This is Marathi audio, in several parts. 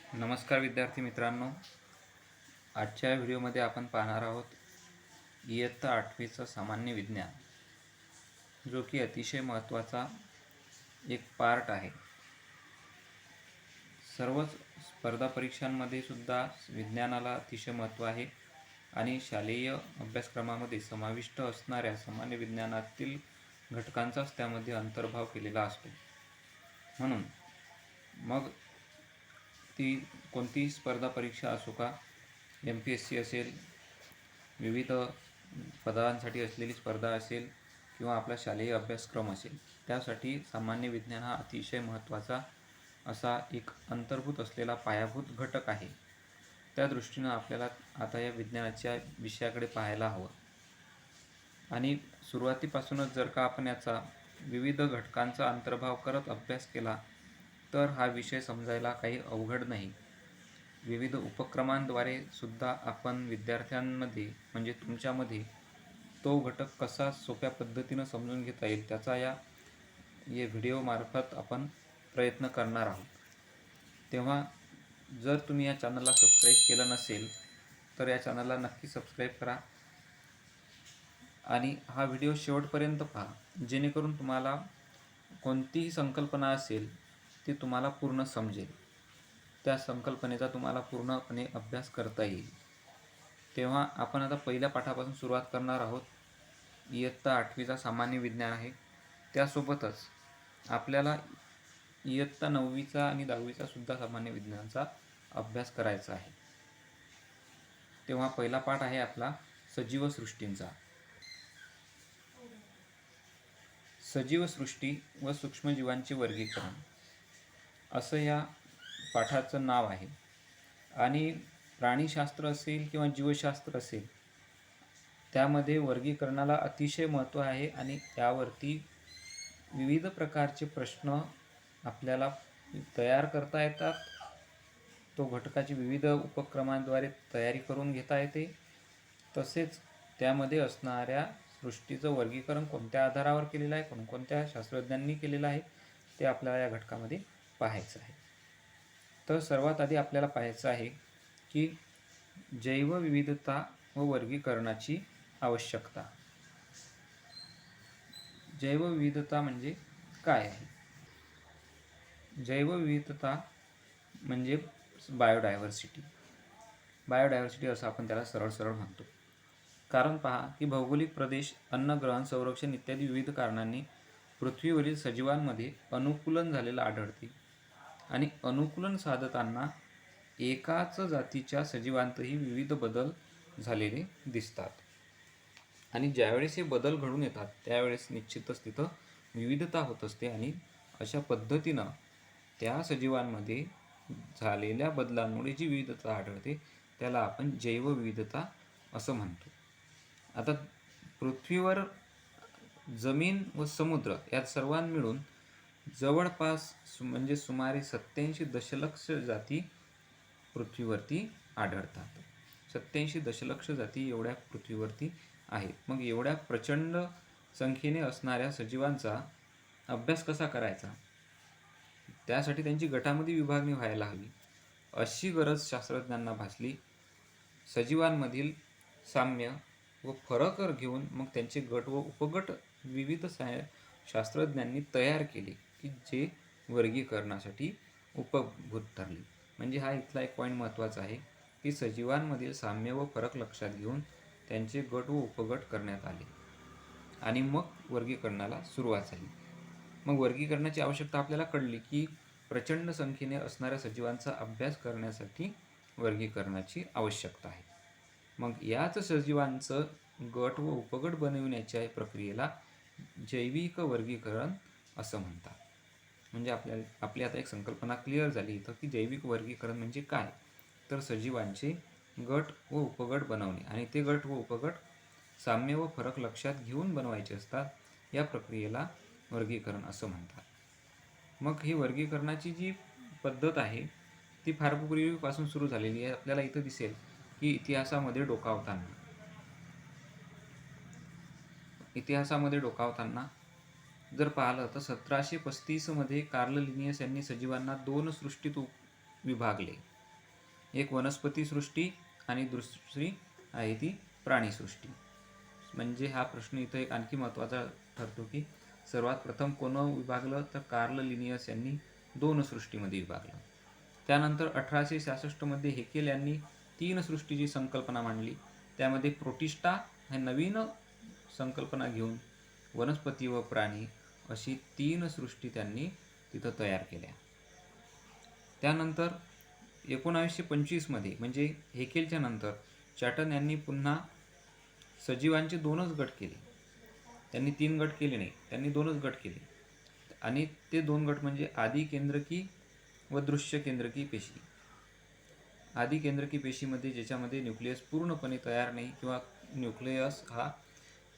नमस्कार विद्यार्थी मित्रांनो, आजच्या व्हिडिओमध्ये आपण पाहणार आहोत इयत्ता 8वीचं सामान्य विज्ञान, जो की अतिशय महत्त्वाचा एक पार्ट आहे। सर्वच स्पर्धा परीक्षांमध्ये सुद्धा विज्ञानाला अतिशय महत्त्व आहे आणि शालेय अभ्यासक्रमामध्ये समाविष्ट असणाऱ्या सामान्य विज्ञानातील घटकांचाच त्यामध्ये अंतर्भाव केलेला असतो। म्हणून मग ती कोणतीही स्पर्धा परीक्षा असो का, MPSC असेल, विविध पदांसाठी असलेली स्पर्धा असेल किंवा आपला शालेय अभ्यासक्रम असेल, त्यासाठी सामान्य विज्ञान हा अतिशय महत्त्वाचा असा एक अंतर्भूत असलेला पायाभूत घटक आहे। त्या दृष्टीनं आपल्याला आता या विज्ञानाच्या विषयाकडे पाहायला हवं आणि सुरुवातीपासूनच जर का आपण याचा विविध घटकांचा अंतर्भाव करत अभ्यास केला तर हा विषय समजायला काही अवघड नाही। विविध उपक्रमांद्वारे सुद्धा आपण विद्यार्थ्यांमध्ये म्हणजे तुमच्यामध्ये तो घटक कसा सोप्या पद्धतीनं समजून घेता येईल त्याचा या व्हिडिओमार्फत आपण प्रयत्न करणार आहोत। तेव्हा जर तुम्ही या चॅनलला सबस्क्राईब केलं नसेल तर या चॅनलला नक्की सबस्क्राईब करा आणि हा व्हिडिओ शेवटपर्यंत पहा, जेणेकरून तुम्हाला कोणतीही संकल्पना असेल ती तुम्हाला पूर्ण समजेल, त्या संकल्पनेचा तुम्हाला पूर्णपणे अभ्यास करता येईल। तेव्हा आपण आता पहिल्या पाठापासून सुरुवात करणार आहोत। इयत्ता 8वीचा सामान्य विज्ञान आहे, त्यासोबतच आपल्याला इयत्ता 9वीचा आणि 10वीचा सुद्धा सामान्य विज्ञानाचा अभ्यास करायचा आहे। तेव्हा पहिला पाठ आहे आपला सजीव सृष्टींचा। सजीव सृष्टी व सूक्ष्मजीवांचे वर्गीकरण असं या पाठाचं नाव आहे आणि प्राणीशास्त्र असेल किंवा जीवशास्त्र असेल त्यामध्ये वर्गीकरणाला अतिशय महत्त्व आहे आणि त्यावरती विविध प्रकारचे प्रश्न आपल्याला तयार करता येतात। तो घटकाची विविध उपक्रमांद्वारे तयारी करून घेता येते। तसेच त्यामध्ये असणाऱ्या सृष्टीचं वर्गीकरण कोणत्या आधारावर केलेलं आहे, कोणकोणत्या शास्त्रज्ञांनी केलेलं आहे ते आपल्याला या घटकामध्ये पाहायचं आहे। तर सर्वात आधी आपल्याला पाहायचं आहे की जैवविविधता व वर्गीकरणाची आवश्यकता। जैवविविधता म्हणजे काय आहे? जैवविविधता म्हणजे बायोडायव्हर्सिटी असं आपण त्याला सरळ म्हणतो। कारण पहा की भौगोलिक प्रदेश, अन्नग्रहण, संरक्षण इत्यादी विविध कारणांनी पृथ्वीवरील सजीवांमध्ये अनुकूलन झालेलं आढळते आणि अनुकूलन साधताना एकाच जातीच्या सजीवांतही विविध बदल झालेले दिसतात आणि ज्यावेळेस हे बदल घडून येतात त्यावेळेस निश्चितच तिथं विविधता होत असते आणि अशा पद्धतीनं त्या सजीवांमध्ये झालेल्या बदलांमुळे जी विविधता आढळते त्याला आपण जैवविविधता असं म्हणतो। आता पृथ्वीवर जमीन व समुद्र या सर्वांना मिळून जवळपास म्हणजे सुमारे 87 दशलक्ष जाती पृथ्वीवरती आढळतात। 87 दशलक्ष जाती एवढ्या पृथ्वीवरती आहेत। मग एवढ्या प्रचंड संख्येने असणाऱ्या सजीवांचा अभ्यास कसा करायचा? त्यासाठी त्यांची गटामध्ये विभागणी व्हायला हवी अशी गरज शास्त्रज्ञांना भासली। सजीवांमधील साम्य व फरक घेऊन मग त्यांचे गट व उपगट विविध शास्त्रज्ञांनी तयार केले की जे वर्गीकरणासाठी उपभूत ठरले। म्हणजे हा इथला एक पॉईंट महत्त्वाचा आहे की सजीवांमधील साम्य व फरक लक्षात घेऊन त्यांचे गट व उपगट करण्यात आले आणि मग वर्गीकरणाला सुरुवात झाली। मग वर्गीकरणाची आवश्यकता आपल्याला कळली की प्रचंड संख्येने असणाऱ्या सजीवांचा अभ्यास करण्यासाठी वर्गीकरणाची आवश्यकता आहे। मग याच सजीवांचं गट व उपगट बनविण्याच्या प्रक्रियेला जैविक वर्गीकरण असं म्हणतात। म्हणजे आपली आता एक संकल्पना क्लिअर झाली इथं की जैविक वर्गीकरण म्हणजे काय, तर सजीवांचे गट व उपगट बनवणे आणि ते गट व उपगट साम्य व फरक लक्षात घेऊन बनवायचे असतात। या प्रक्रियेला वर्गीकरण असं म्हणतात। मग ही वर्गीकरणाची जी पद्धत आहे ती फार पूर्वीपासून सुरू झालेली आहे। आपल्याला इथं दिसेल की इतिहासामध्ये डोकावताना जर पाहिलं तर 1735 मध्ये कार्ल लिनियस यांनी सजीवांना 2 सृष्टीत विभागले। एक वनस्पती सृष्टी आणि दुसरी आहे ती प्राणीसृष्टी. म्हणजे हा प्रश्न इथं एक आणखी महत्त्वाचा ठरतो की सर्वात प्रथम कोण विभागलं, तर कार्ल लिनियस यांनी 2 सृष्टीमध्ये विभागलं. त्यानंतर 1866 हेकेल यांनी 3 सृष्टीची संकल्पना मांडली. त्यामध्ये प्रोटिस्टा हे नवीन संकल्पना घेऊन वनस्पती व प्राणी अशी 3 सृष्टी त्यांनी तिथं तयार केल्या. त्यानंतर 1925 म्हणजे हेकेलच्या नंतर चॅटन यांनी पुन्हा सजीवांचे 2च गट केले. त्यांनी 3 गट केले नाही, त्यांनी 2च गट केले. आणि ते 2 गट म्हणजे आदी केंद्रकी व दृश्य केंद्रकी पेशी. आदी केंद्रकी पेशीमध्ये ज्याच्यामध्ये न्यूक्लियस पूर्णपणे तयार नाही किंवा न्यूक्लियस हा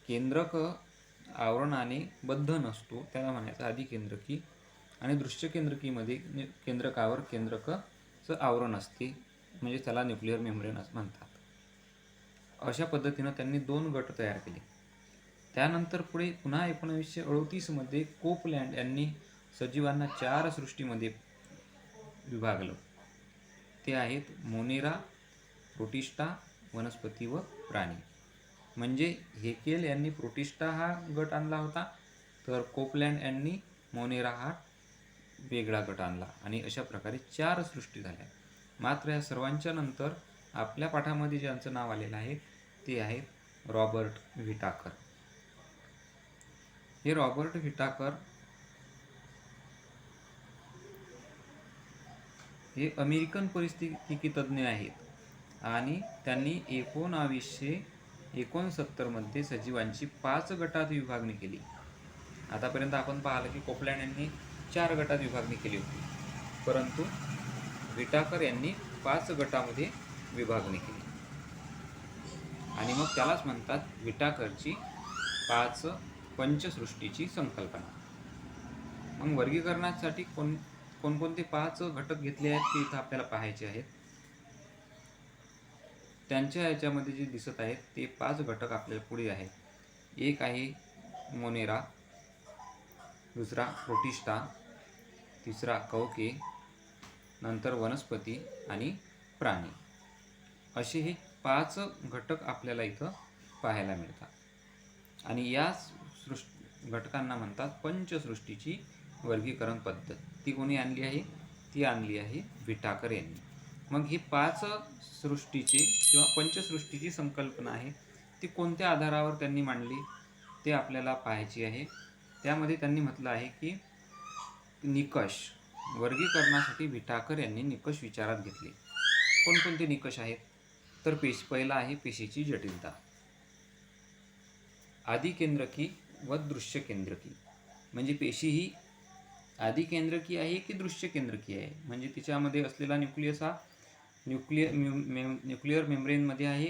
केंद्रक आवरणाने बद्ध नसतो, त्याला म्हणायचं आदी केंद्रकी. आणि दृश्य केंद्रकीमध्ये केंद्रकावर केंद्रकचं आवरण असते, म्हणजे त्याला न्यूक्लिअर मेम्ब्रेन असं म्हणतात. अशा पद्धतीनं त्यांनी 2 गट तयार केले. त्यानंतर पुढे पुन्हा 1938 कोपलँड यांनी सजीवांना 4 सृष्टीमध्ये विभागलं. ते आहेत मोनेरा, प्रोटिस्टा, वनस्पती व प्राणी. म्हणजे हेकेल यांनी प्रोटिस्टा हा गट आणला होता, तर कोपलँड यांनी मोनेरा हा वेगळा गट आणला आणि अशा प्रकारे 4 सृष्टी झाल्या. मात्र या सर्वांच्या नंतर आपल्या पाठामध्ये ज्यांचं नाव आलेलं आहे ते आहेत रॉबर्ट व्हिटाकर. हे रॉबर्ट व्हिटाकर हे अमेरिकन परिस्थितिकी तज्ज्ञ आहेत आणि त्यांनी 1969 सजीवांची 5 गटात विभागणी केली. आतापर्यंत आपण पाहिलं की कोपलँड यांनी 4 गटात विभागणी केली होती, परंतु व्हिटाकर यांनी 5 गटामध्ये विभागणी केली आणि मग त्यालाच म्हणतात व्हिटाकरची 5 पंचसृष्टीची संकल्पना. मग वर्गीकरणासाठी कोणकोणते 5 घटक घेतले आहेत ते इथं आपल्याला पाहायचे आहेत. त्यांच्या याच्यामध्ये जे दिसत आहेत ते 5 घटक आपल्याला पुढे आहेत. एक आहे मोनेरा, दुसरा प्रोटिस्टा, तिसरा कवके, नंतर वनस्पती आणि प्राणी. असे हे 5 घटक आपल्याला इथं पाहायला मिळतात आणि या घटकांना म्हणतात पंचसृष्टीची वर्गीकरण पद्धत. ती कोणी आणली आहे? ती आणली आहे व्हिटाकर यांनी. मग ही 5 सृष्टीची किंवा पंचसृष्टीची संकल्पना आहे ती कोणत्या आधारावर त्यांनी मांडली ते आपल्याला पाहायची आहे. त्यामध्ये त्यांनी म्हटलं आहे की निकष वर्गीकरणासाठी व्हिटाकर यांनी निकष विचारात घेतले. कोणकोणते निकष आहेत? तर पहिला आहे पेशीची जटिलता. आदी केंद्रकी व दृश्य केंद्रकी. म्हणजे पेशी ही आदी केंद्रकी आहे की दृश्य केंद्रकी आहे, म्हणजे तिच्यामध्ये असलेला न्यूक्लियस हा न्यूक्लिअर मेम्ब्रेनमध्ये आहे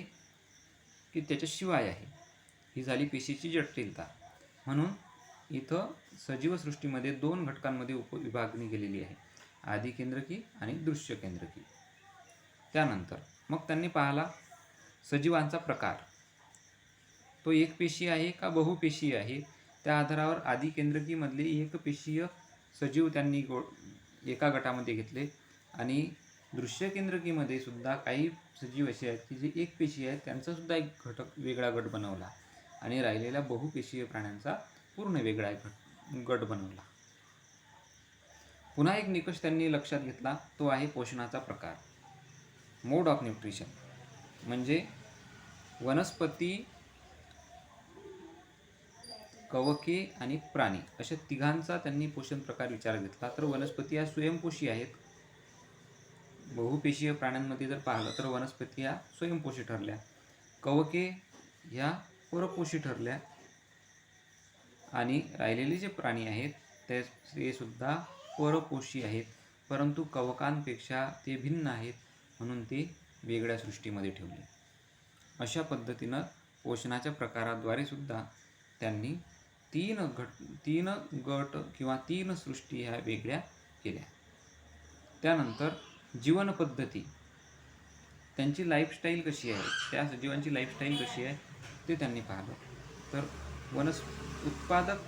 की त्याच्याशिवाय आहे. ही झाली पेशीची जटिलता. म्हणून इथं सजीवसृष्टीमध्ये 2 घटकांमध्ये विभागणी केलेली आहे, आदी केंद्रकी आणि दृश्य केंद्रकी. त्यानंतर मग त्यांनी पाहिला सजीवांचा प्रकार, तो एकपेशीय आहे का बहुपेशीय आहे. त्या आधारावर आदी केंद्रकीमधले एकपेशीय सजीव त्यांनी एका गटामध्ये घेतले आणि दृश्य केंद्रकीमध्ये सुद्धा काही सजीव असे आहेत की जे एकपेशीय आहेत, त्यांचा सुद्धा एक वेगळा गट बनवला आणि राहिलेल्या बहुपेशीय प्राण्यांचा पूर्ण वेगळा गट बनवला. पुन्हा एक निकष त्यांनी लक्षात घेतला, तो आहे पोषणाचा प्रकार, मोड ऑफ न्यूट्रिशन. म्हणजे वनस्पती, कवके आणि प्राणी अशा तिघांचा त्यांनी पोषण प्रकार विचारात घेतला. तर वनस्पती या स्वयंपोषी आहेत. बहुपेशीय प्राण्यांमध्ये जर पाहिलं तर वनस्पती या स्वयंपोषी ठरल्या, कवके ह्या परपोषी ठरल्या आणि राहिलेले जे प्राणी आहेत ते सुद्धा परपोषी आहेत, परंतु कवकांपेक्षा ते भिन्न आहेत म्हणून ते वेगळ्या सृष्टीमध्ये ठेवले. अशा पद्धतीनं पोषणाच्या प्रकाराद्वारे सुद्धा त्यांनी 3 गट किंवा 3 सृष्टी ह्या वेगळ्या केल्या. त्यानंतर जीवनपद्धती, त्यांची लाईफस्टाईल कशी आहे, त्या सजीवांची लाईफस्टाईल कशी आहे ते त्यांनी पाहिलं. तर उत्पादक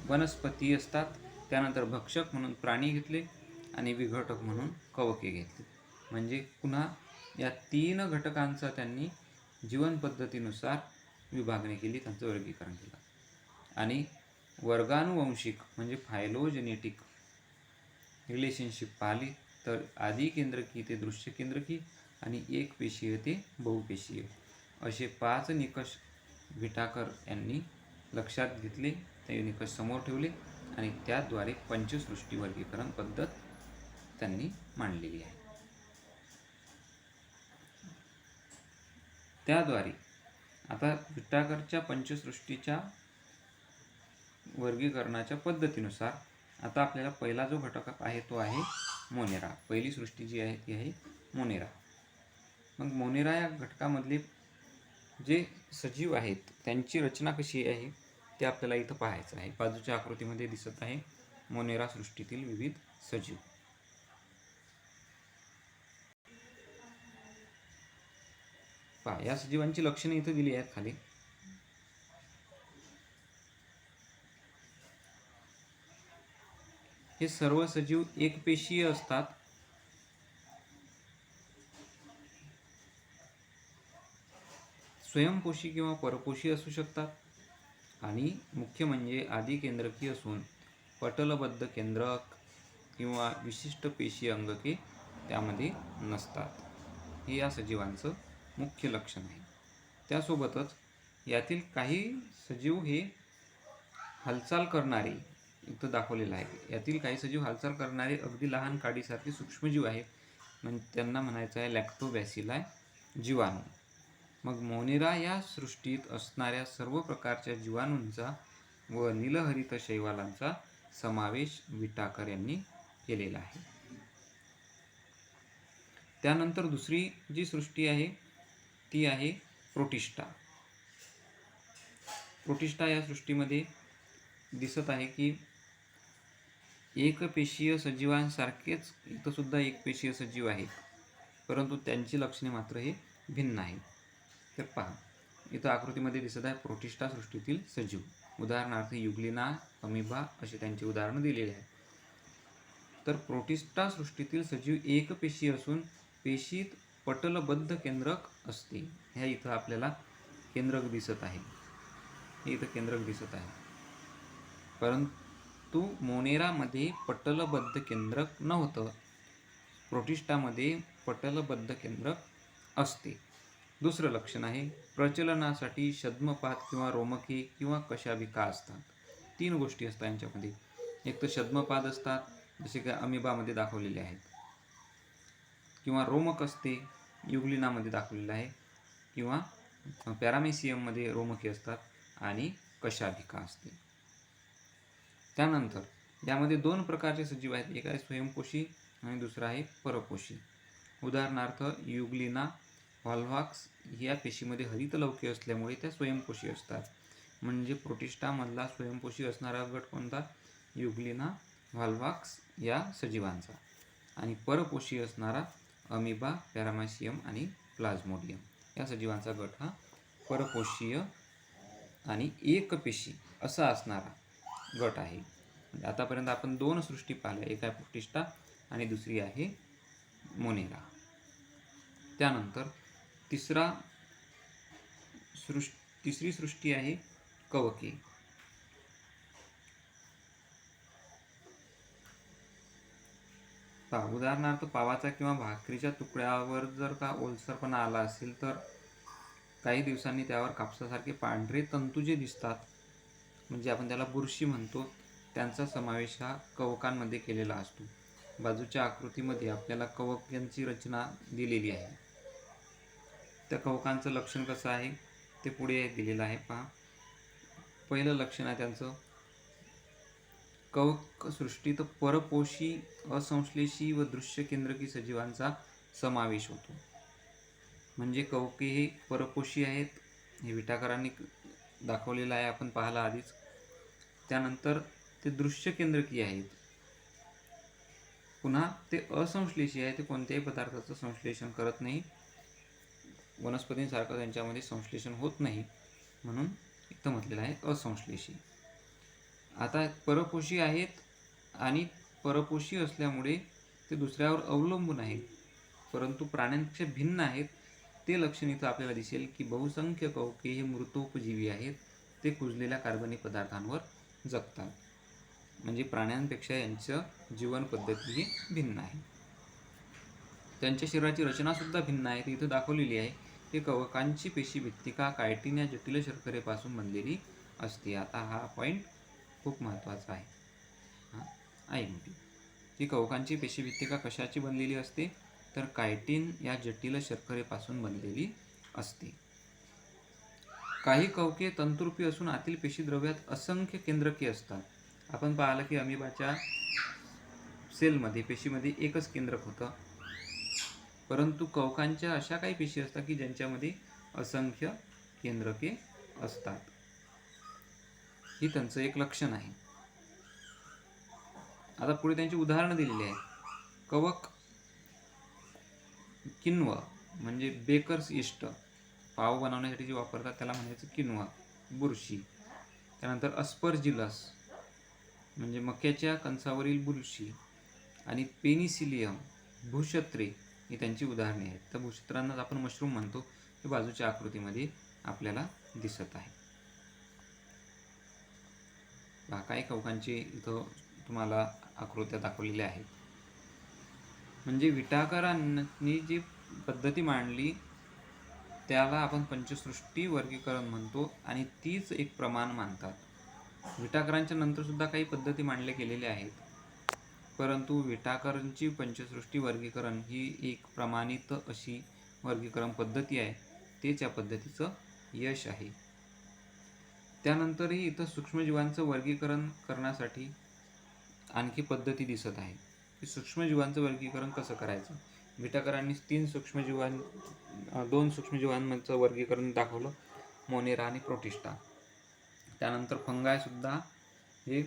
वनस्पती असतात, त्यानंतर भक्षक म्हणून प्राणी घेतले आणि विघटक म्हणून कवके घेतले. म्हणजे पुन्हा या 3 घटकांचा त्यांनी जीवनपद्धतीनुसार विभागणी केली, त्यांचं वर्गीकरण केलं. आणि वर्गानुवंशिक म्हणजे फायलोजेनेटिक रिलेशनशिप पाहिली तर आदी केंद्रकी ते दृश्य केंद्रकी आणि एकपेशीय ते बहुपेशीय असे 5 निकष विटाकर यांनी लक्षात घेतले, ते निकष समोर ठेवले आणि त्याद्वारे पंचसृष्टी वर्गीकरण पद्धत त्यांनी मांडलेली आहे. त्याद्वारे आता विटाकरच्या पंचसृष्टीच्या वर्गीकरणाच्या पद्धतीनुसार आता आपल्याला पहिला जो घटक आहे तो आहे मोनेरा. पहिली सृष्टी जी आहे ती आहे मोनेरा. मग मोनेरा या घटकामधले जे सजीव आहेत त्यांची रचना कशी आहे ते आपल्याला इथं पाहायचं आहे. बाजूच्या आकृतीमध्ये दिसत आहे मोनेरा सृष्टीतील विविध सजीव. पहा, या सजीवांची लक्षणे इथं दिली आहेत खाली. हे सर्व सजीव एकपेशीय असतात. स्वयंपोषी किंवा परपोषी असू शकतात आणि मुख्य म्हणजे आदी केंद्रकी असून पटलबद्ध केंद्रक किंवा विशिष्ट पेशी अंगके त्यामध्ये नसतात. हे या सजीवांचं मुख्य लक्षण आहे. त्यासोबतच यातील काही सजीव हे हालचाल करणारे इथं दाखवलेलं आहे. यातील काही सजीव हालचाल करणारे अगदी लहान काडीसारखे सूक्ष्मजीव आहेत, म्हणजे त्यांना म्हणायचं आहे लॅक्टोबॅसिलाय जीवाणू. मग मोनेरा या सृष्टीत असणाऱ्या सर्व प्रकारच्या जीवाणूंचा व नीलहरित शैवालांचा समावेश विटाकर यांनी केलेला आहे. त्यानंतर दुसरी जी सृष्टी आहे ती आहे प्रोटिस्टा. प्रोटिस्टा या सृष्टीमध्ये दिसत आहे की एकपेशीय सजीवांसारखेच इथं सुद्धा एकपेशीय सजीव आहेत, परंतु त्यांची लक्षणे मात्र हे भिन्न आहेत. तर पहा, इथं आकृतीमध्ये दिसत आहे प्रोटिस्टा सृष्टीतील सजीव. उदाहरणार्थ युग्लिना, अमिबा असे त्यांची उदाहरणं दिलेली आहेत. तर प्रोटिस्टा सृष्टीतील सजीव एकपेशीय असून पेशीत पटलबद्ध केंद्रक असते. ह्या इथं आपल्याला केंद्रक दिसत आहे, हे इथं केंद्रक दिसत आहे. परंतु मोनेरामध्ये पटलबद्ध केंद्रक नव्हतं, प्रोटिस्टामध्ये पटलबद्ध केंद्रक असते. दुसरं लक्षण आहे प्रचलनासाठी छद्मपाद किंवा रोमके किंवा कशाभिका असतात. 3 गोष्टी असतात यांच्यामध्ये. एक तर छद्मपाद असतात, जसे की अमिबामध्ये दाखवलेले आहेत, किंवा रोमक असते, युग्लिनामध्ये दाखवलेलं आहे, किंवा पॅरामेसियममध्ये रोमके असतात आणि कशाभिका असते. त्यानंतर यामध्ये 2 प्रकारचे सजीव आहेत. एक आहे स्वयंपोषी आणि दुसरा आहे परपोषी. उदाहरणार्थ युग्लिना व्हॉल्व्हाक्स या पेशीमध्ये हरितलवके असल्यामुळे त्या स्वयंपोषी असतात. म्हणजे प्रोटिस्टामधला स्वयंपोषी असणारा गट कोणता? युग्लिना व्हॉल्व्हाक्स या सजीवांचा. आणि परपोषी असणारा अमिबा, पॅरामेसियम आणि प्लाझ्मोडियम या सजीवांचा गट हा परपोषीय आणि एकपेशी असा असणारा गट आहे. आतापर्यंत आपण 2 सृष्टी पाहिल्या, एक आहे प्रोटिस्टा आणि दुसरी आहे मोनेरा. त्यानंतर तिसरी सृष्टी आहे कवके. उदाहरणार्थ पावाचा किंवा भाकरीच्या तुकड्यावर जर का ओलसरपणा आला असेल तर काही दिवसांनी त्यावर कापसासारखे पांढरे तंतू जे दिसतात, म्हणजे आपण त्याला बुरशी म्हणतो, त्यांचा समावेश हा कवकांमध्ये केलेला असतो. बाजूच्या आकृतीमध्ये आपल्याला कवकांची रचना दिलेली आहे. त्या कवकांचं लक्षण कसं आहे ते पुढे दिलेलं आहे. पहा, पहिलं लक्षण आहे त्यांचं, कवक सृष्टीत परपोषी, असंश्लेषी व दृश्य केंद्रकी सजीवांचा समावेश होतो. म्हणजे कवके हे परपोषी आहेत, हे विटाकरांनी दाखवलेलं आहे, आपण पाहिलं आधीच. त्यानंतर ते दृश्य केंद्रकी आहेत. पुन्हा ते असंश्लेषी आहे, ते कोणत्याही पदार्थाचं संश्लेषण करत नाही, वनस्पतींसारखं त्यांच्यामध्ये संश्लेषण होत नाही, म्हणून इथं म्हटलेलं आहे असंश्लेषी. आता परपोषी आहेत आणि परपोषी असल्यामुळे ते दुसऱ्यावर अवलंबून आहेत. परंतु प्राण्यांपेक्षा भिन्न आहेत ते लक्षण इथं आपल्याला दिसेल की बहुसंख्य कवके हे मृतोपजीवी आहेत, ते कुजलेल्या कार्बनी पदार्थांवर जगतात. म्हणजे प्राण्यांपेक्षा यांचं जीवन पद्धती ही भिन्न आहे. त्यांच्या शरीराची रचनासुद्धा भिन्न आहे, ती इथं दाखवलेली आहे की कवकांची पेशीभित्तिका कायटिन या जटिल शर्करेपासून बनलेली असते. आता हा पॉईंट खूप महत्त्वाचा आहे. आहे मोठी की कवकांची पेशीभित्तिका कशाची बनलेली असते, तर कायटिन या जटिल शर्करेपासून बनलेली असते. काही कवके तंतुरूपी असून आतील पेशीद्रव्यात असंख्य केंद्रके असतात. आपण पाहिलं की अमिबाच्या सेलमध्ये पेशीमध्ये एकच केंद्रक होतं, परंतु कवकांच्या अशा काही पेशी असतात की ज्यांच्यामध्ये असंख्य केंद्रके असतात. ही त्यांचं एक लक्षण आहे. आता पुढे त्यांची उदाहरणं दिलेली आहे. कवक किण्व म्हणजे बेकर्स इस्ट, पाव बनवण्यासाठी जे वापरतात त्याला म्हणायचं किण्व. बुरशी. त्यानंतर अस्परजिलस म्हणजे मक्याच्या कणसावरील बुरशी. आणि पेनिसिलियम, भूक्षत्रे ही त्यांची उदाहरणे आहेत. तर भूक्षत्रांनाच आपण मशरूम म्हणतो, हे बाजूच्या आकृतीमध्ये आपल्याला दिसत आहे. काही कवकांची इथं तुम्हाला आकृत्या दाखवलेल्या आहेत. म्हणजे विटाकरांनी जी पद्धती मांडली त्याला आपण पंचसृष्टी वर्गीकरण म्हणतो आणि तीच एक प्रमाण मानतात. विटाकरांच्या नंतर सुद्धा काही पद्धती मांडल्या गेलेल्या आहेत, परंतु विटाकरांची पंचसृष्टी वर्गीकरण ही एक प्रमाणित अशी वर्गीकरण पद्धती आहे. तेच या पद्धतीचं यश आहे. त्यानंतरही इथं सूक्ष्मजीवांचं वर्गीकरण करण्यासाठी आणखी पद्धती दिसत आहे की सूक्ष्मजीवांचं वर्गीकरण कसं करायचं. विटाकरांनी दोन सूक्ष्मजीवांचं वर्गीकरण दाखवलं, मोनेरा आणि प्रोटिस्टा. त्यानंतर फंगायसुद्धा हे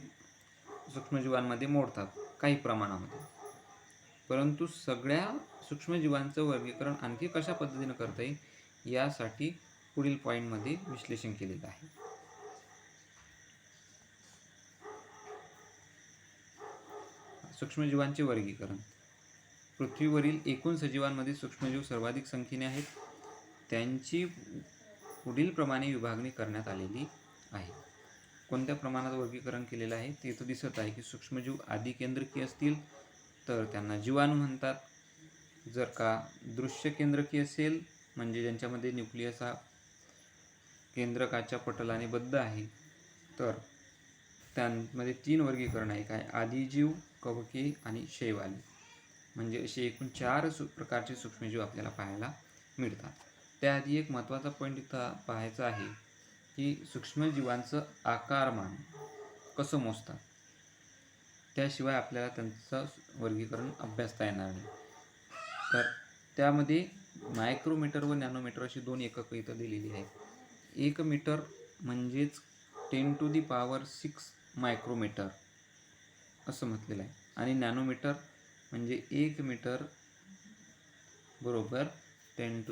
सूक्ष्मजीवांमध्ये मोडतात काही प्रमाणामध्ये. परंतु सगळ्या सूक्ष्मजीवांचं वर्गीकरण आणखी कशा पद्धतीनं करता येईल यासाठी पुढील पॉईंटमध्ये विश्लेषण केलेलं आहे. सूक्ष्मजीवांचे वर्गीकरण. पृथ्वीवरील एकूण सजीवांमध्ये सूक्ष्मजीव सर्वाधिक संख्येने आहेत. त्यांची पुढील प्रमाणे विभागणी करण्यात आलेली आहे. कोणत्या प्रमाणात वर्गीकरण केलेलं आहे ते इथं दिसत आहे की सूक्ष्मजीव आदिकेंद्रकीय असतील तर त्यांना जीवाणू म्हणतात. जर का दृश्य केंद्रकीय असेल म्हणजे ज्यांच्यामध्ये न्यूक्लियस हा केंद्रकाच्या पटलाने बद्ध आहे तर त्यांमध्ये 3 वर्गीकरण आहे. काय? आदिजीव, कवके आणि शैवाली. म्हणजे असे एकूण 4 प्रकारचे सूक्ष्मजीव आपल्याला पाहायला मिळतात. त्याआधी एक महत्त्वाचा पॉईंट इथं पाहायचा आहे की सूक्ष्मजीवांचं आकारमान कसं मोजतात, त्याशिवाय आपल्याला त्यांचं वर्गीकरण अभ्यासता येणार नाही. तर त्यामध्ये मायक्रोमीटर व नॅनोमीटर अशी 2 एककं इथं दिलेली आहेत. 1 मीटर म्हणजेच 10⁶ मायक्रोमीटर असं म्हटलेलं आहे आणि नॅनोमीटर म्हणजे 1 मीटर बरोबर 10⁹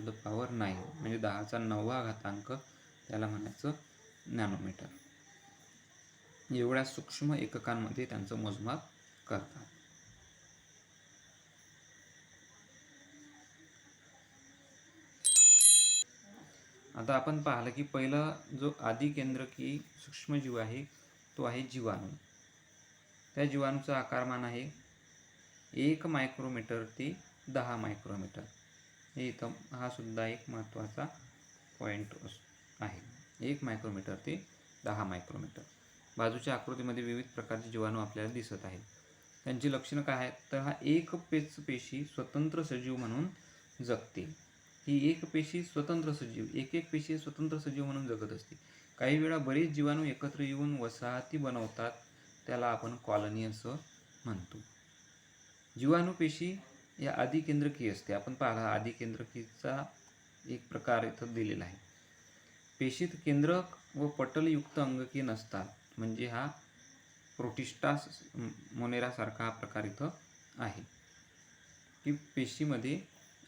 म्हणजे 10⁹ त्याला म्हणायचं नॅनोमीटर. एवढ्या सूक्ष्म एककांमध्ये त्यांचं मोजमाप करतात. आता आपण पाहिलं की पहिला जो आदिकेंद्रकी सूक्ष्मजीव आहे तो आहे जीवाणू. त्या जीवाणूचा आकारमान आहे 1 मायक्रोमीटर ते 10 मायक्रोमीटर. हे इथं हा सुद्धा एक महत्त्वाचा पॉईंट आहे. 1 मायक्रोमीटर ते 10 मायक्रोमीटर. बाजूच्या आकृतीमध्ये विविध प्रकारचे जीवाणू आपल्याला दिसत आहेत. त्यांची लक्षणं काय आहेत, तर हा एक पेशी स्वतंत्र सजीव म्हणून जगते. ही एक पेशी स्वतंत्र सजीव, एक पेशी स्वतंत्र सजीव म्हणून जगत असते. काही वेळा बरेच जीवाणू एकत्र येऊन वसाहती बनवतात, त्याला आपण कॉलनी असं म्हणतो. जीवाणू पेशी या आदिकेंद्रकीय असते. आपण पाहिला आदिकेंद्रकीचा एक प्रकार इथं दिलेला आहे. पेशीत केंद्रक व पटलयुक्त अंगके नसतात. म्हणजे हा प्रोटिस्टा मोनेरासारखा हा प्रकार इथं आहे की पेशीमध्ये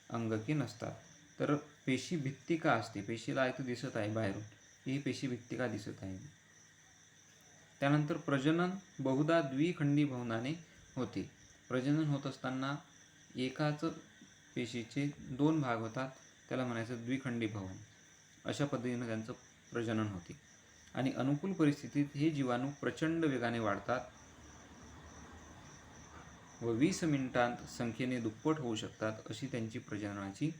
अंगके नसतात. तर पेशी भित्तिका असते. पेशीला इथं दिसत आहे बाहेरून, ही पेशी भित्तिका दिसत आहे. त्यानंतर प्रजनन बहुधा द्विखंडी भवनाने होते. प्रजनन होत असताना एकाच पेशीचे 2 भाग होतात, त्याला म्हणायचं द्विखंडी भवन. अशा पद्धतीनं त्यांचं प्रजनन होते. आणि अनुकूल परिस्थितीत हे जीवाणू प्रचंड वेगाने वाढतात व 20 मिनिटांत संख्येने दुप्पट होऊ शकतात, अशी त्यांची प्रजननाची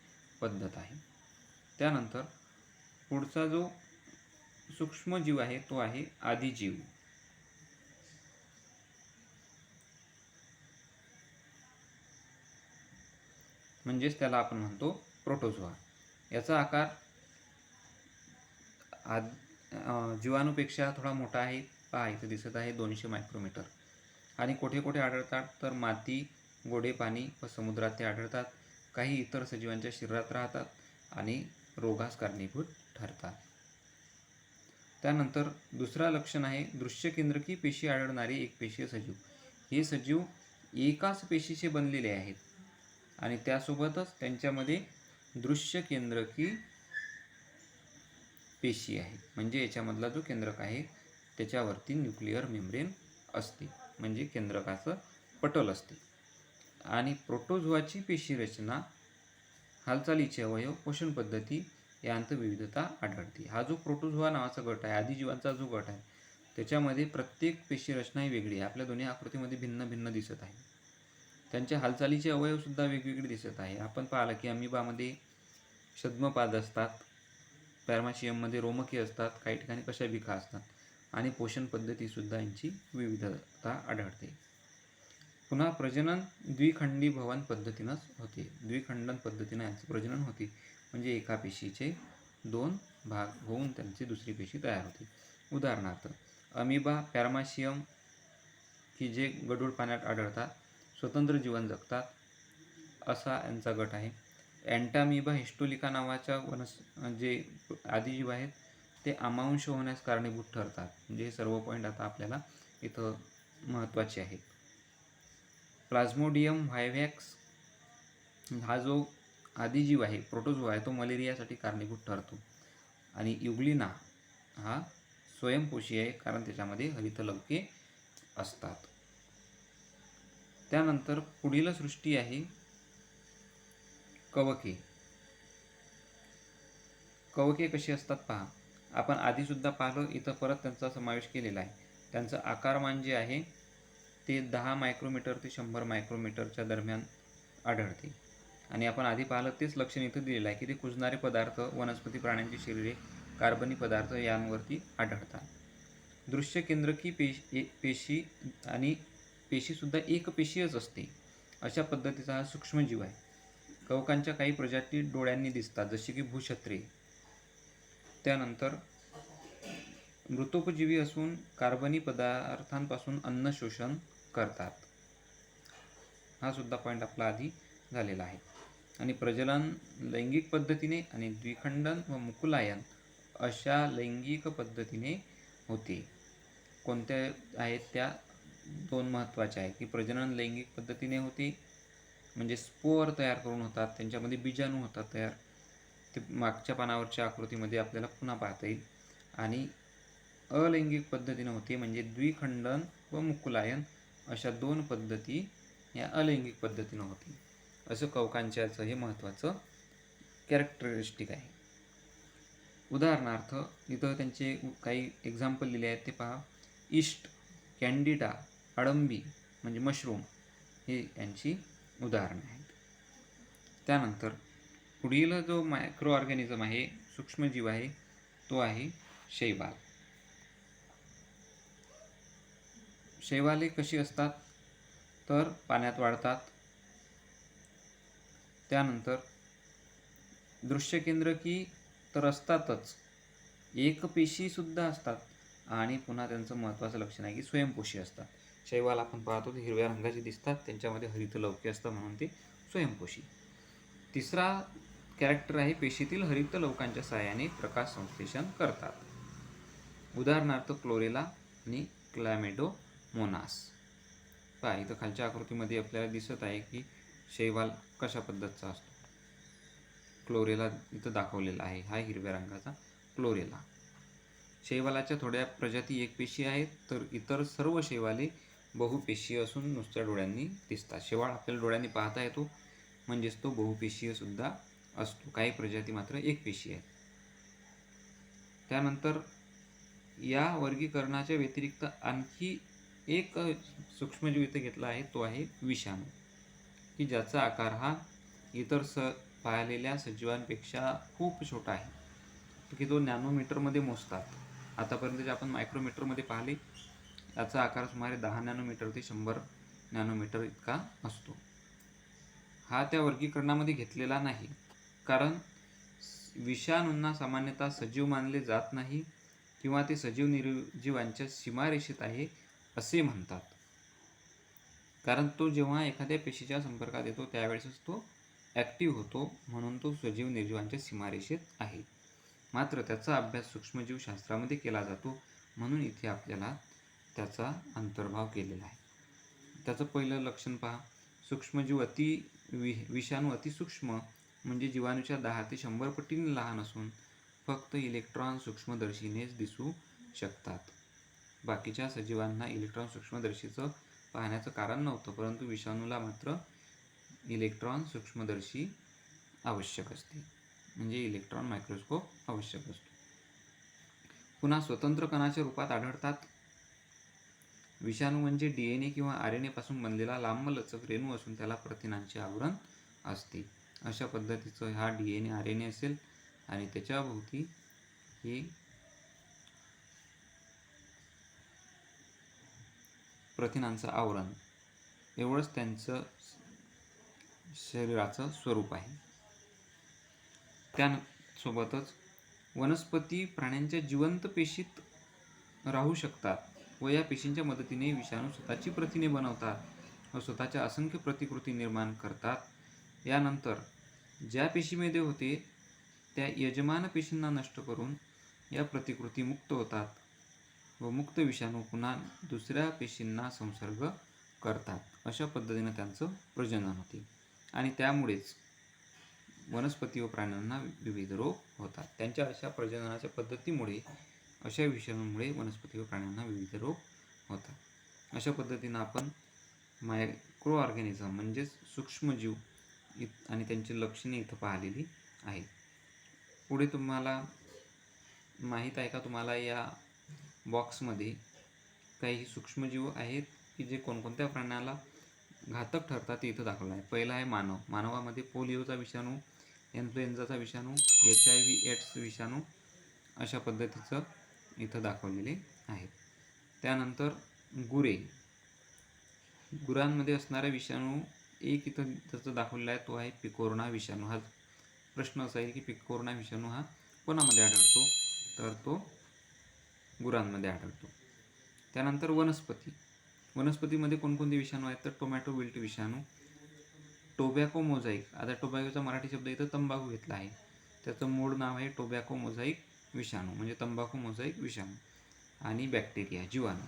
पद्धत आहे. त्यानंतर पुढचा जो सूक्ष्मजीव आहे तो आहे आदिजीव. म्हणजेच त्याला आपण म्हणतो प्रोटोझोआ. याचा आकार जीवाणूपेक्षा थोडा मोठा आहे. पहा इथे दिसत आहे 200 मायक्रोमीटर. आणि कुठे कुठे आढळतात तर माती, गोडे पाणी व समुद्रात ते आढळतात. काही इतर सजीवांच्या शरीरात राहतात आणि रोगास कारणीभूत ठरतात. त्यानंतर दुसरा लक्षण आहे दृश्य केंद्रकी पेशी आढळणारे एकपेशीय सजीव. हे सजीव एकाच पेशीचे बनलेले आहेत आणि त्यासोबतच त्यांच्यामध्ये दृश्य केंद्रकी पेशी आहे. म्हणजे याच्यामधला जो केंद्रक आहे त्याच्यावरती न्यूक्लिअर मेम्ब्रेन असते, म्हणजे केंद्रकाचं पटल असते. आणि प्रोटोझोआची पेशी रचना, हालचालीचे अवयव, पोषण पद्धती यांत विविधता आढळते. हा जो प्रोटोझोआ नावाचा गट आहे, आदिजीवांचा जो गट आहे, त्याच्यामध्ये प्रत्येक पेशी रचना ही वेगळी आहे. आपल्या दोन्ही आकृतीमध्ये भिन्न भिन्न दिसत आहे. त्यांच्या हालचालीचे अवयवसुद्धा वेगवेगळे दिसत आहे. आपण पाहिलं की अमिबामध्ये छद्मपाद असतात, पॅरामेशियममध्ये रोमकी असतात, काही ठिकाणी कशाभिका असतात. आणि पोषण पद्धतीसुद्धा यांची विविधता आढळते. पुन्हा प्रजनन द्विखंडी भवन पद्धतीनंच होते. द्विखंडन पद्धतीनं यांचं प्रजनन होते, म्हणजे एका पेशीचे 2 भाग होऊन त्यांची दुसरी पेशी तयार होते. उदाहरणार्थ अमिबा, पॅरामेशियम की जे गढूळ पाण्यात आढळतात, स्वतंत्र जीवन जगतात, असा यांचा गट आहे. अँटामिबा हिस्टोलिका नावाच्या जे आदिजीव आहेत ते अमांश होण्यास कारणीभूत ठरतात. म्हणजे हे सर्व पॉईंट आता आपल्याला इथं महत्त्वाचे आहेत. प्लाझ्मोडियम व्हायव्हॅक्स हा जो आदिजीव आहे, प्रोटोझोआ आहे, तो मलेरियासाठी कारणीभूत ठरतो. आणि युग्लिना हा स्वयंपोषी आहे, कारण त्याच्यामध्ये हरितलवके असतात. त्यानंतर पुढील सृष्टी आहे कवके. कवके कशी असतात पहा. आपण आधीसुद्धा पाहिलं, इथं परत त्यांचा समावेश केलेला आहे. त्यांचं आकारमान जे आहे ते 10 मायक्रोमीटर ते 100 मायक्रोमीटरच्या दरम्यान आढळते. आणि आपण आधी पाहिलं तेच लक्षण इथं दिलेलं आहे की ते कुजणारे पदार्थ, वनस्पती प्राण्यांची शरीरे, कार्बनी पदार्थ यांवरती आढळतात. दृश्य केंद्रकी पेशी आणि पेशीसुद्धा एकपेशीयच असते, अशा पद्धतीचा हा सूक्ष्मजीव आहे. कवकांच्या काही प्रजाती डोळ्यांनी दिसतात, जसे की भूछत्रे. त्यानंतर मृतोपजीवी असून कार्बनी पदार्थांपासून अन्न शोषण करतात. हा सुद्धा पॉईंट आपला आधी झालेला आहे. आणि प्रजनन लैंगिक पद्धतीने आणि द्विखंडन व मुकुलायन अशा लैंगिक पद्धतीने होते. कोणत्या आहेत त्या 2 महत्त्वाच्या आहेत की प्रजनन लैंगिक पद्धतीने होते, म्हणजे स्पोअर तयार करून होतात, त्यांच्यामध्ये बीजाणू होतात तयार. ते मागच्या पानावरच्या आकृतीमध्ये आपल्याला पुन्हा पाहता येईल. आणि अलैंगिक पद्धतीनं होते, म्हणजे द्विखंडन व मुकुलायन अशा 2 पद्धती या अलैंगिक पद्धतीनं होते. असं कवकांच्याचं हे महत्त्वाचं कॅरेक्टरिस्टिक आहे. उदाहरणार्थ इथं त्यांचे काही एक्झाम्पल लिहिले आहेत ते पहा. ईस्ट, कॅन्डिडा, अडंबी म्हणजे मशरूम हे यांची उदाहरणे आहेत. त्यानंतर पुढील जो मायक्रो ऑर्गॅनिझम आहे, सूक्ष्मजीव आहे, तो आहे शैवाल. शैवाले कशी असतात तर पाण्यात वाढतात. त्यानंतर दृश्य केंद्रकी तर असतातच, एकपेशीसुद्धा असतात. आणि पुन्हा त्यांचं महत्त्वाचं लक्षण आहे की स्वयंपोषी असतात. शैवाल आपण पाहतो ते हिरव्या रंगाचे दिसतात, त्यांच्यामध्ये हरितलवके असतं म्हणून ते स्वयंपोषी. तिसरा कॅरेक्टर आहे पेशीतील हरितलवकांच्या सहाय्याने प्रकाश संश्लेषण करतात. उदाहरणार्थ क्लोरेला आणि क्लॅमेडोमोनास. पहा इथं खालच्या आकृतीमध्ये आपल्याला दिसत आहे की शैवाल कशा पद्धतीचा असतो. क्लोरेला इथं दाखवलेला आहे, हा हिरव्या रंगाचा क्लोरेला. शैवालाच्या थोड्या प्रजाती एकपेशी आहेत, तर इतर सर्व शैवाले बहुपेशीय असून नुसत्या डोळ्यांनी दिसतात. शेवाळ आपल्याला डोळ्यांनी पाहता येतो, म्हणजेच तो बहुपेशीय सुद्धा असतो. काही प्रजाती मात्र एकपेशीय आहेत. त्यानंतर या वर्गीकरणाच्या व्यतिरिक्त आणखी एक सूक्ष्मजीव इथे घेतला आहे, तो आहे विषाणू, की ज्याचा आकार हा इतर पाहिलेल्या सजीवांपेक्षा खूप छोटा आहे, की तो नॅनोमीटरमध्ये मोजतात. आतापर्यंत जे आपण मायक्रोमीटरमध्ये पाहिले, याचा आकार सुमारे 10 नॅनोमीटर ते 100 नॅनोमीटर इतका असतो. हा त्या वर्गीकरणामध्ये घेतलेला नाही, कारण विषाणूंना सामान्यतः सजीव मानले जात नाही किंवा ते सजीव निर्जीवांच्या सीमारेषेत आहे असे म्हणतात. कारण तो जेव्हा एखाद्या पेशीच्या संपर्कात येतो त्यावेळेसच तो ॲक्टिव्ह होतो, म्हणून तो सजीव निर्जीवांच्या सीमारेषेत आहे. मात्र त्याचा अभ्यास सूक्ष्मजीवशास्त्रामध्ये केला जातो, म्हणून इथे आपल्याला त्याचा अंतर्भाव केलेला आहे. त्याचं पहिलं लक्षण पहा, सूक्ष्मजीव विषाणू अतिसूक्ष्म म्हणजे जीवाणूच्या 10 ते 100 पटीने लहान असून फक्त इलेक्ट्रॉन सूक्ष्मदर्शीनेच दिसू शकतात. बाकीच्या सजीवांना इलेक्ट्रॉन सूक्ष्मदर्शीचं पाहण्याचं कारण नव्हतं, परंतु विषाणूला मात्र इलेक्ट्रॉन सूक्ष्मदर्शी आवश्यक असते, म्हणजे इलेक्ट्रॉन मायक्रोस्कोप आवश्यक असतो. पुन्हा स्वतंत्र कणाच्या रूपात आढळतात. विषाणू म्हणजे DNA किंवा RNA पासून बनलेला लांबलचक रेणू असून त्याला प्रथिनांचे आवरण असते. अशा पद्धतीचं हा DNA RNA असेल आणि त्याच्याभोवती हे प्रथिनांचं आवरण, एवढंच त्यांचं शरीराचं स्वरूप आहे. त्यासोबतच वनस्पती प्राण्यांच्या जिवंत पेशीत राहू शकतात व या पेशींच्या मदतीने विषाणू स्वतःची प्रथिने बनवतात व स्वतःच्या असंख्य प्रतिकृती निर्माण करतात. यानंतर ज्या पेशीमध्ये होते त्या यजमान पेशींना नष्ट करून या प्रतिकृती मुक्त होतात व मुक्त विषाणू पुन्हा दुसऱ्या पेशींना संसर्ग करतात. अशा पद्धतीने त्यांचं प्रजनन होते आणि त्यामुळेच वनस्पती व प्राण्यांना विविध रोग होतात. त्यांच्या अशा प्रजननाच्या पद्धतीमुळे, अशा विषाणूंमुळे वनस्पती व प्राण्यांना विविध रोग होतात. अशा पद्धतीनं आपण मायक्रो ऑर्गॅनिझम म्हणजेच सूक्ष्मजीव आणि त्यांची लक्षणे इथं पाहिलेली आहेत. पुढे तुम्हाला माहीत आहे का, तुम्हाला या बॉक्समध्ये काही सूक्ष्मजीव आहेत की जे कोणकोणत्या प्राण्याला घातक ठरतात ते इथं दाखवलं आहे. पहिला आहे मानव. मानवामध्ये पोलिओचा विषाणू, इन्फ्लुएन्झाचा विषाणू, HIV एड्स विषाणू अशा पद्धतीचं इथं दाखवलेले आहेत. त्यानंतर गुरे. गुरांमध्ये असणारा विषाणू एक इथं त्याचं दाखवलेला आहे, तो आहे पिकोरना विषाणू. हा प्रश्न असा आहे की पिकोरना विषाणू हा कोणामध्ये आढळतो, तर तो गुरांमध्ये आढळतो. त्यानंतर वनस्पती. वनस्पतीमध्ये कोणकोणते विषाणू आहेत, तर टोमॅटो विल्ट विषाणू, टोबॅको मोझाईक. आता टोबॅकोचा मराठी शब्द इथं तंबाखू घेतला आहे, त्याचं मूळ नाव आहे टोबॅको मोझाईक विषाणू, म्हणजे तंबाखू मोझाईक विषाणू. आणि बॅक्टेरिया, जीवाणू.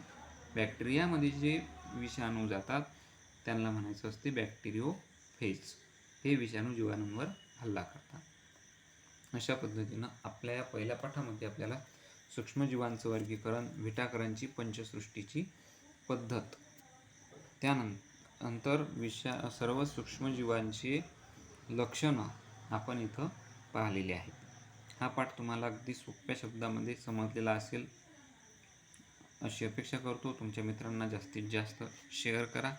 बॅक्टेरियामध्ये जे विषाणू जातात त्यांना म्हणायचं असते बॅक्टेरियोफेज. हे विषाणू जीवाणूंवर हल्ला करतात. अशा पद्धतीनं आपल्या या पहिल्या पाठामध्ये आपल्याला सूक्ष्मजीवांचं वर्गीकरण, व्हिटाकरनची पंचसृष्टीची पद्धत, त्यानंतर सर्व सूक्ष्मजीवांची लक्षणं आपण इथं पाहिलेली आहेत. हा पाठ तुम्हाला अगदी सोप्या शब्दामध्ये समजलेला असेल अशी अपेक्षा करतो. तुमच्या मित्रांना जास्तीत जास्त शेअर करा,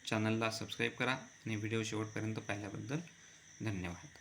चॅनलला सबस्क्राईब करा आणि व्हिडिओ शेवटपर्यंत पाहिल्याबद्दल धन्यवाद.